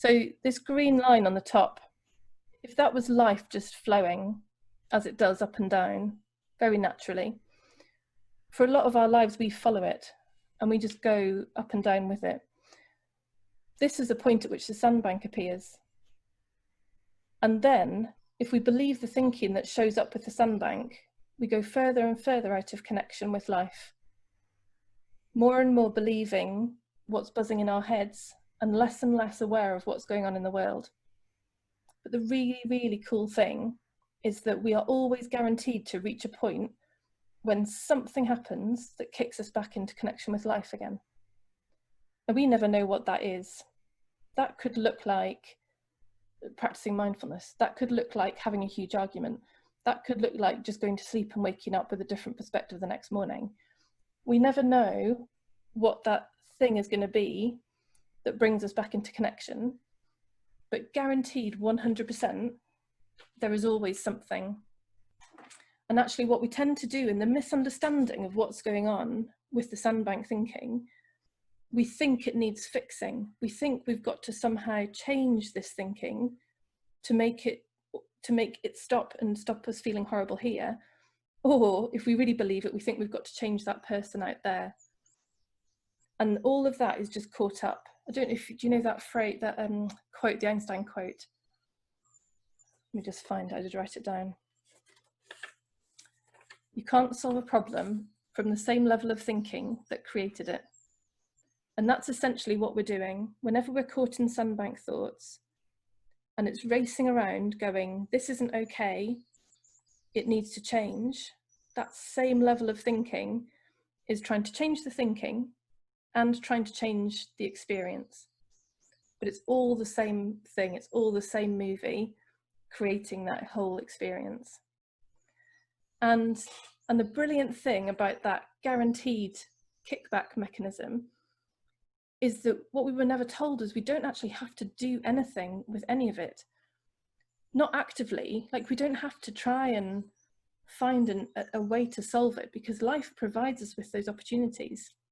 So this green line on the top, if that was life just flowing as it does up and down, very naturally, for a lot of our lives, we follow it and we just go up and down with it. This is the point at which the sandbank appears. And then, if we believe the thinking that shows up with the sandbank, we go further and further out of connection with life. More and more believing what's buzzing in our heads and less aware of what's going on in the world. But the really, really cool thing is that we are always guaranteed to reach a point when something happens that kicks us back into connection with life again. And we never know what that is. That could look like practicing mindfulness. That could look like having a huge argument. That could look like just going to sleep and waking up with a different perspective the next morning. We never know what that thing is going to be that brings us back into connection, but guaranteed 100%, there is always something. And actually what we tend to do in the misunderstanding of what's going on with the sandbank thinking, we think it needs fixing. We think we've got to somehow change this thinking to make it stop and stop us feeling horrible here. Or if we really believe it, we think we've got to change that person out there. And all of that is just caught up. I don't know if, do you know that phrase, that quote, the Einstein quote? Let me just find it, I did write it down. You can't solve a problem from the same level of thinking that created it. And that's essentially what we're doing. Whenever we're caught in sandbank thoughts and it's racing around going, this isn't okay, it needs to change, that same level of thinking is trying to change the thinking and trying to change the experience. But it's all the same thing, it's all the same movie creating that whole experience. And the brilliant thing about that guaranteed kickback mechanism is that what we were never told is we don't actually have to do anything with any of it. Not actively, like we don't have to try and find a way to solve it, because life provides us with those opportunities.